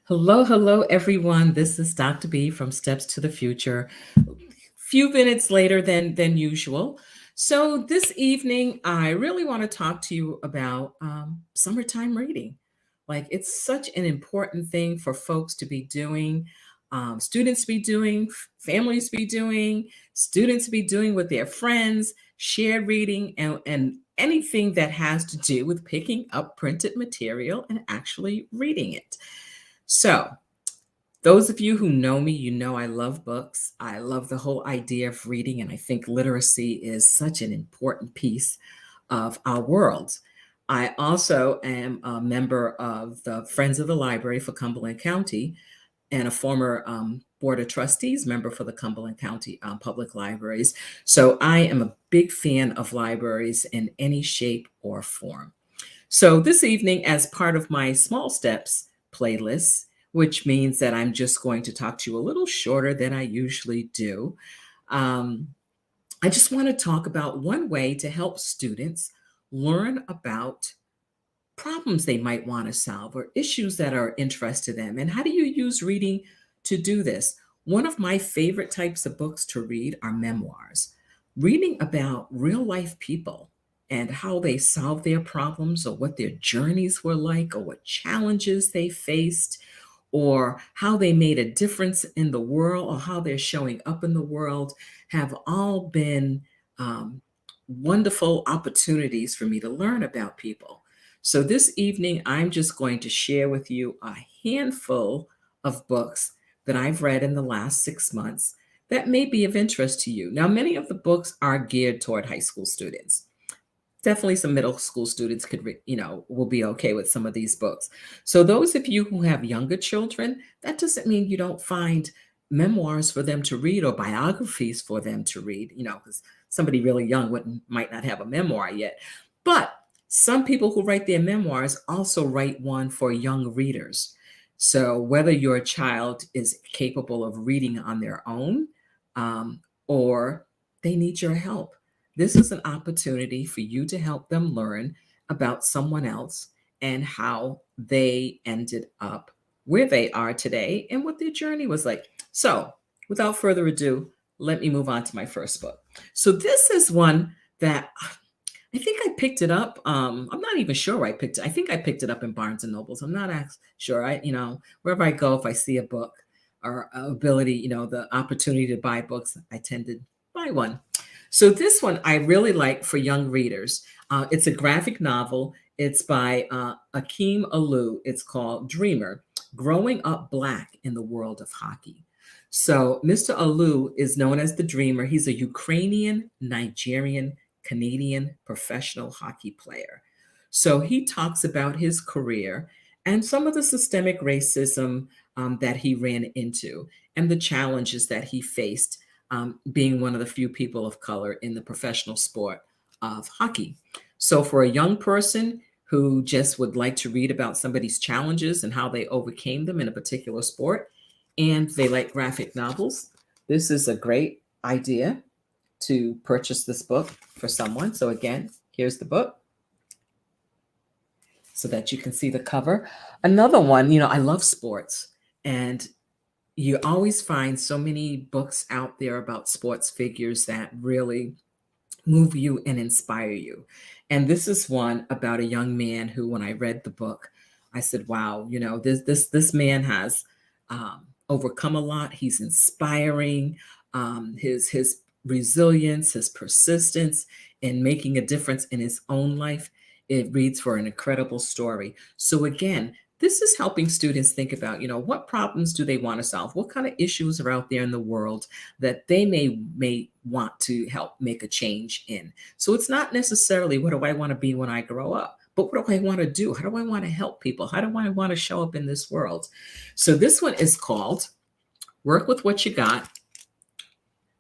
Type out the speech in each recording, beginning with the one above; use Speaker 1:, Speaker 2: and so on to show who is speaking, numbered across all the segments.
Speaker 1: Hello, hello, everyone. This is Dr. B from Steps to the Future. Few minutes later than usual. So this evening, I really want to talk to you about summertime reading. Like it's such an important thing for folks to be doing, students to be doing, families to be doing, students to be doing with their friends, shared reading, and anything that has to do with picking up printed material and actually reading it. So, those of you who know me, you know I love books. I love the whole idea of reading, and I think literacy is such an important piece of our world. I also am a member of the Friends of the Library for Cumberland County and a former Board of Trustees member for the Cumberland County Public Libraries. So I am a big fan of libraries in any shape or form. So this evening, as part of my Small Steps playlist, which means that I'm just going to talk to you a little shorter than I usually do, um, I just want to talk about one way to help students learn about problems they might want to solve or issues that are interest to them. And how do you use reading to do this? One of my favorite types of books to read are memoirs, reading about real life people and how they solved their problems or what their journeys were like or what challenges they faced or how they made a difference in the world or how they're showing up in the world have all been um, wonderful opportunities for me to learn about people. So this evening, I'm just going to share with you a handful of books that I've read in the last 6 months that may be of interest to you. Now, many of the books are geared toward high school students. Definitely some middle school students will be okay with some of these books. So those of you who have younger children, that doesn't mean you don't find memoirs for them to read or biographies for them to read, because somebody really young wouldn't might not have a memoir yet. But some people who write their memoirs also write one for young readers. So whether your child is capable of reading on their own, or they need your help, this is an opportunity for you to help them learn about someone else and how they ended up where they are today and what their journey was like. So, without further ado, let me move on to my first book. So, this is one that I think I picked it up. I'm not even sure where I picked it. I think I picked it up in Barnes and Nobles. I'm not sure. Wherever I go, if I see a book or ability, the opportunity to buy books, I tend to buy one. So this one I really like for young readers. It's a graphic novel. It's by Akeem Alou. It's called Dreamer: Growing Up Black in the World of Hockey. So Mr. Alou is known as the Dreamer. He's a Ukrainian, Nigerian, Canadian professional hockey player. So he talks about his career and some of the systemic racism that he ran into and the challenges that he faced being one of the few people of color in the professional sport of hockey. So, for a young person who just would like to read about somebody's challenges and how they overcame them in a particular sport, and they like graphic novels, this is a great idea to purchase this book for someone. So, again, here's the book so that you can see the cover. Another one, I love sports, and you always find so many books out there about sports figures that really move you and inspire you. And this is one about a young man who, when I read the book, I said, "Wow, this man has overcome a lot. He's inspiring. His resilience, his persistence in making a difference in his own life. It reads for an incredible story." So again, this is helping students think about, what problems do they want to solve? What kind of issues are out there in the world that they may want to help make a change in? So it's not necessarily what do I want to be when I grow up, but what do I want to do? How do I want to help people? How do I want to show up in this world? So this one is called Work with What You Got,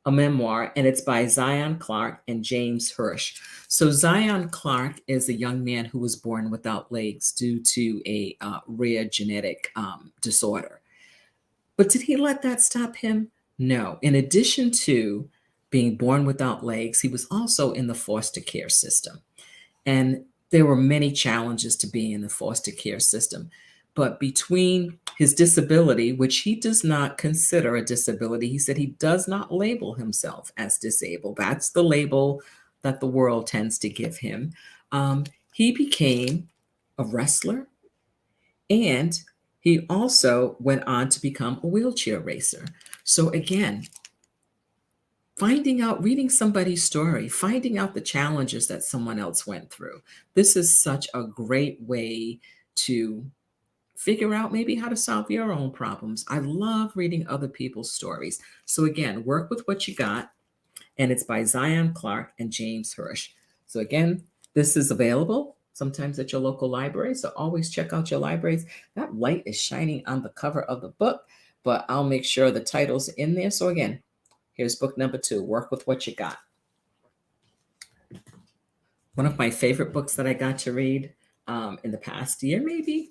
Speaker 1: a memoir, and it's by Zion Clark and James Hirsch. So Zion Clark is a young man who was born without legs due to a rare genetic disorder. But did he let that stop him? No. In addition to being born without legs, he was also in the foster care system. And there were many challenges to being in the foster care system. but between his disability, which he does not consider a disability, he said he does not label himself as disabled. That's the label that the world tends to give him. He became a wrestler, and he also went on to become a wheelchair racer. So again, finding out, reading somebody's story, finding out the challenges that someone else went through. This is such a great way to figure out maybe how to solve your own problems. I love reading other people's stories. So again, work with what you got, and it's by Zion Clark and James Hirsch. So again, this is available sometimes at your local library. So always check out your libraries. That light is shining on the cover of the book, but I'll make sure the title's in there. So again, here's book number 2, Work with What You Got. One of my favorite books that I got to read in the past year, maybe,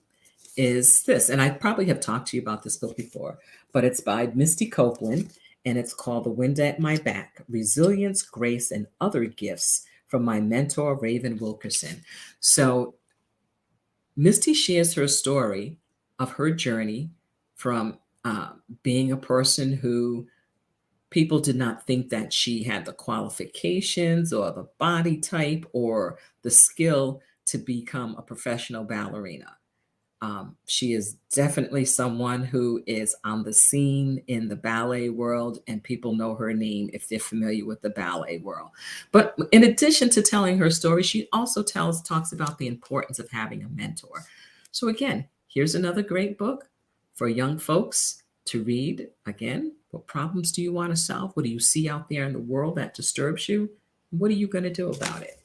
Speaker 1: is this. And I probably have talked to you about this book before, but it's by Misty Copeland, and it's called The Wind at My Back, Resilience, Grace, and Other Gifts from My Mentor, Raven Wilkerson. So Misty shares her story of her journey from being a person who people did not think that she had the qualifications or the body type or the skill to become a professional ballerina. She is definitely someone who is on the scene in the ballet world, and people know her name if they're familiar with the ballet world. But in addition to telling her story, she also talks about the importance of having a mentor. So again, here's another great book for young folks to read. Again, what problems do you want to solve? What do you see out there in the world that disturbs you? What are you going to do about it?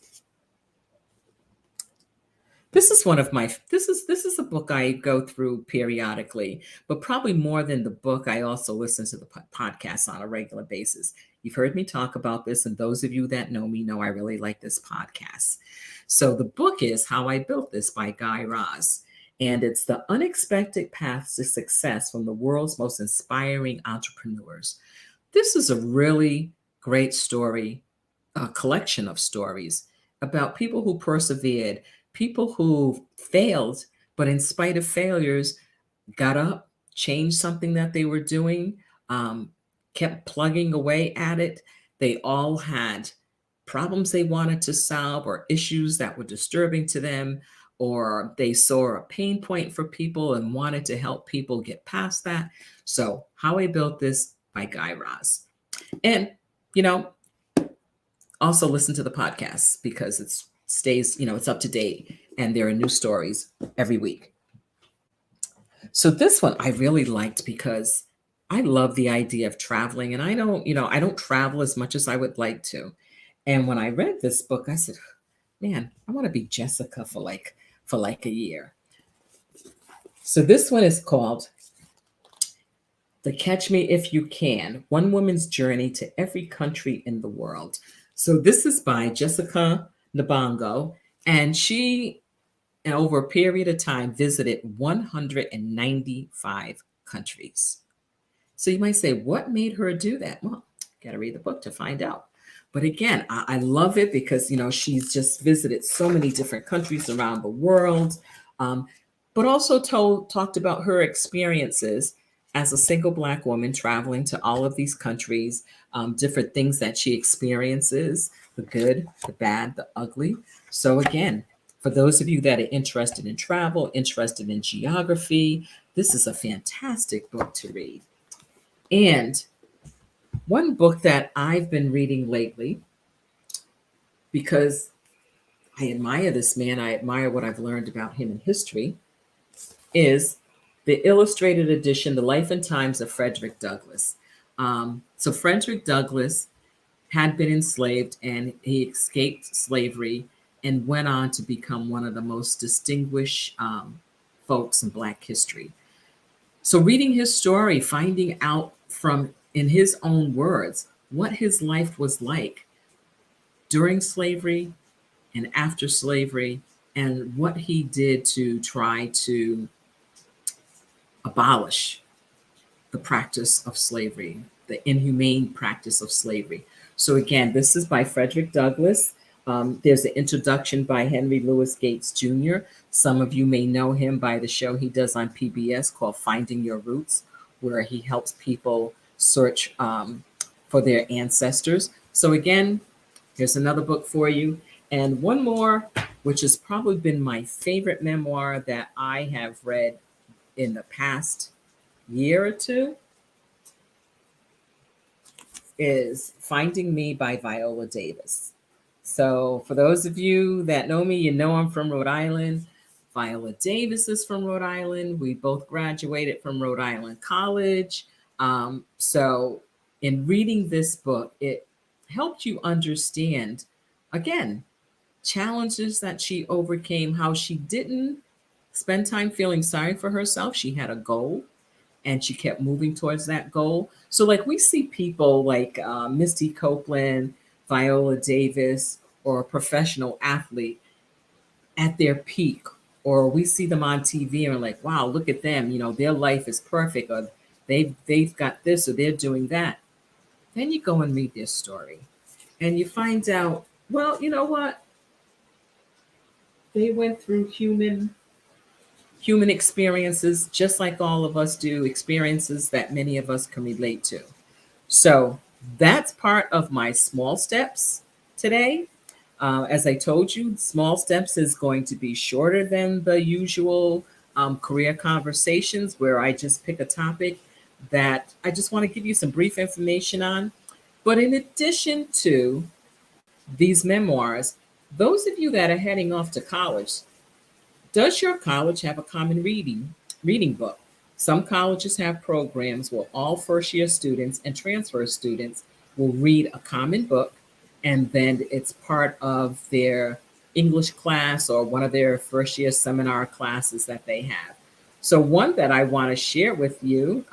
Speaker 1: This is one of my this is a book I go through periodically, but probably more than the book, I also listen to the podcast on a regular basis. You've heard me talk about this, and those of you that know me know I really like this podcast. So the book is How I Built This by Guy Raz, and it's the unexpected paths to success from the world's most inspiring entrepreneurs. This is a really great story, a collection of stories about people who persevered, people who failed, but in spite of failures, got up, changed something that they were doing, kept plugging away at it. They all had problems they wanted to solve or issues that were disturbing to them, or they saw a pain point for people and wanted to help people get past that. So, How I Built This by Guy Raz. And, you know, also listen to the podcast because it's stays, it's up to date and there are new stories every week. So this one I really liked because I love the idea of traveling, and I don't travel as much as I would like to. And when I read this book, I said, man, I want to be Jessica for like a year. So this one is called The Catch Me If You Can, One Woman's Journey to Every Country in the World. So this is by Jessica Nabongo, and she, over a period of time, visited 195 countries. So you might say, what made her do that? Well, got to read the book to find out. But again, I love it because, she's just visited so many different countries around the world, but also talked about her experiences as a single Black woman traveling to all of these countries, different things that she experiences, the good, the bad, the ugly. So again, for those of you that are interested in travel, interested in geography, this is a fantastic book to read. And one book that I've been reading lately, because I admire this man, I admire what I've learned about him in history, is the illustrated edition, The Life and Times of Frederick Douglass. So Frederick Douglass had been enslaved, and he escaped slavery and went on to become one of the most distinguished folks in Black history. So reading his story, finding out from, in his own words, what his life was like during slavery and after slavery, and what he did to try to abolish the practice of slavery, the inhumane practice of slavery. So again, this is by Frederick Douglass. There's an introduction by Henry Louis Gates Jr. Some of you may know him by the show he does on PBS called Finding Your Roots, where he helps people search for their ancestors. So, again, here's another book for you. And one more, which has probably been my favorite memoir that I have read in the past year or two, is Finding Me by Viola Davis. So, for those of you that know me, you know I'm from Rhode Island. Viola Davis is from Rhode Island. We both graduated from Rhode Island College. So, in reading this book, it helped you understand, again, challenges that she overcame, how she didn't spend time feeling sorry for herself. She had a goal and she kept moving towards that goal. So, like, we see people like Misty Copeland, Viola Davis, or a professional athlete at their peak, or we see them on TV and we're like, wow, look at them. You know, their life is perfect, or they've got this, or they're doing that. Then you go and read their story, and you find out, well, you know what? They went through human experiences just like all of us do, experiences that many of us can relate to. So that's part of my small steps today. As I told you, small steps is going to be shorter than the usual career conversations where I just pick a topic that I just want to give you some brief information on. But in addition to these memoirs, those of you that are heading off to college, does your college have a common reading book? Some colleges have programs where all first year students and transfer students will read a common book, and then it's part of their English class or one of their first year seminar classes that they have. So one that I want to share with you,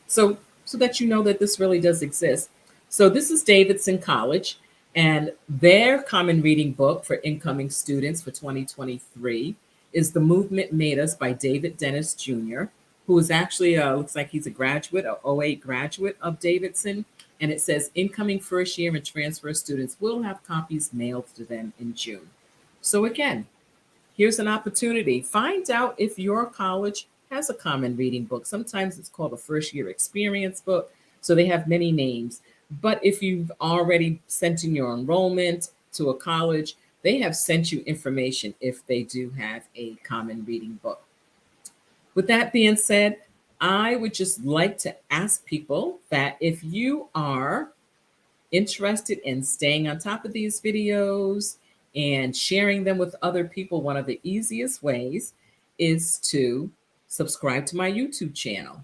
Speaker 1: so that you know that this really does exist. So this is Davidson College, and their common reading book for incoming students for 2023 is The Movement Made Us by David Dennis Jr., who is actually, looks like he's a graduate, a '08 graduate of Davidson. And it says incoming first year and transfer students will have copies mailed to them in June. So again, here's an opportunity. Find out if your college has a common reading book. Sometimes it's called a first year experience book. So they have many names. But if you've already sent in your enrollment to a college, they have sent you information if they do have a common reading book. With that being said, I would just like to ask people that if you are interested in staying on top of these videos and sharing them with other people, one of the easiest ways is to subscribe to my YouTube channel.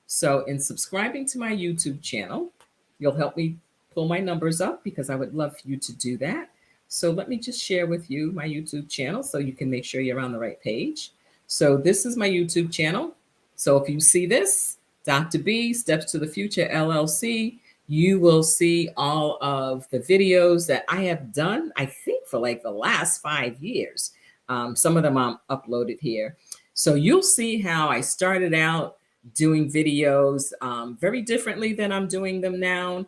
Speaker 1: So, in subscribing to my YouTube channel, you'll help me pull my numbers up because I would love for you to do that. So, let me just share with you my YouTube channel so you can make sure you're on the right page. So, this is my YouTube channel. So, if you see this, Dr. B, Steps to the Future LLC, you will see all of the videos that I have done, I think, for like the last 5 years. Some of them I'm uploaded here. So you'll see how I started out doing videos very differently than I'm doing them now.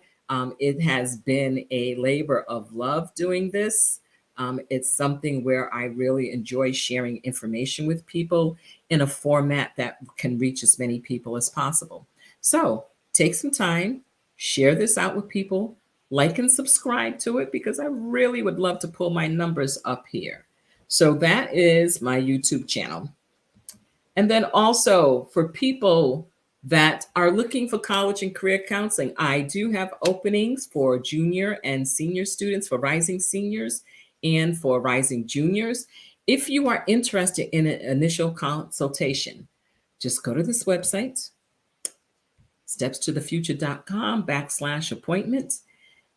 Speaker 1: It has been a labor of love doing this. It's something where I really enjoy sharing information with people in a format that can reach as many people as possible. So take some time, share this out with people, like and subscribe to it because I really would love to pull my numbers up here. So that is my YouTube channel. And then also for people that are looking for college and career counseling, I do have openings for junior and senior students, for rising seniors and for rising juniors. If you are interested in an initial consultation, just go to this website, stepstothefuture.com/appointment,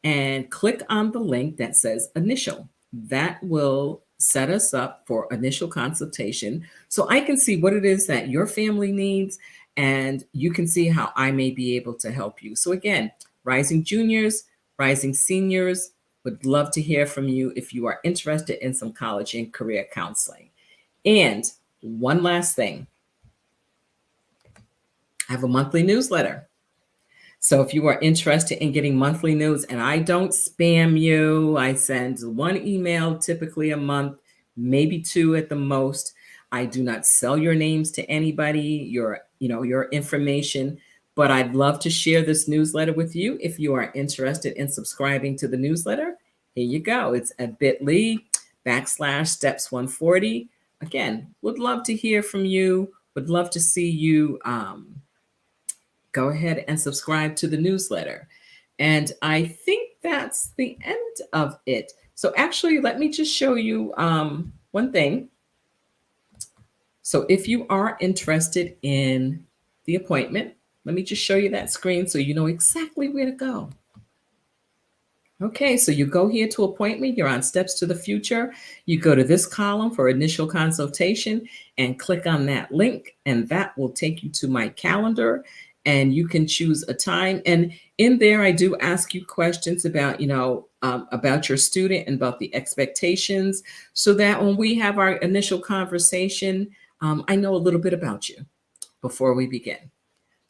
Speaker 1: and click on the link that says initial. That will set us up for initial consultation so I can see what it is that your family needs and you can see how I may be able to help you. So again, rising juniors, rising seniors, would love to hear from you if you are interested in some college and career counseling. And one last thing, I have a monthly newsletter. So if you are interested in getting monthly news, and I don't spam you, I send one email typically a month, maybe two at the most. I do not sell your names to anybody, your information, but I'd love to share this newsletter with you. If you are interested in subscribing to the newsletter, here you go. It's at bit.ly/steps 140. Again, would love to hear from you. Would love to see you go ahead and subscribe to the newsletter. And I think that's the end of it. So actually, let me just show you one thing. So if you are interested in the appointment, let me just show you that screen so you know exactly where to go. Okay, so you go here to appointment, you're on Steps to the Future. You go to this column for initial consultation and click on that link, and that will take you to my calendar, and you can choose a time. And in there, I do ask you questions about, about your student and about the expectations, so that when we have our initial conversation, I know a little bit about you before we begin.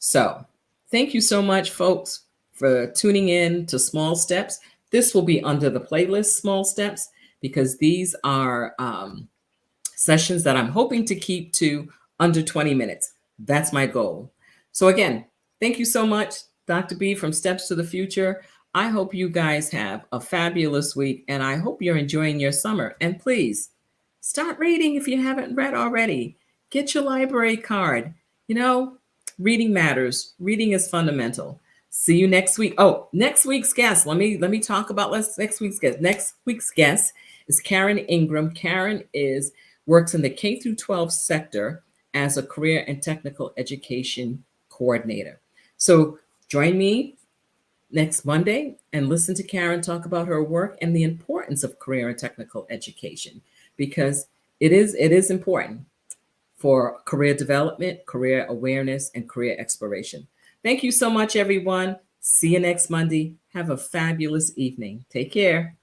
Speaker 1: So thank you so much, folks, for tuning in to Small Steps. This will be under the playlist Small Steps because these are sessions that I'm hoping to keep to under 20 minutes. That's my goal. So again, thank you so much, Dr. B from Steps to the Future. I hope you guys have a fabulous week, and I hope you're enjoying your summer. And please start reading if you haven't read already. Get your library card. Reading matters. Reading is fundamental. See you next week. Oh, next week's guest. Let me talk about next week's guest. Next week's guest is Karen Ingram. Karen works in the K through 12 sector as a career and technical education coordinator. So join me next Monday and listen to Karen talk about her work and the importance of career and technical education, because it is important for career development, career awareness, and career exploration. Thank you so much, everyone. See you next Monday. Have a fabulous evening. Take care.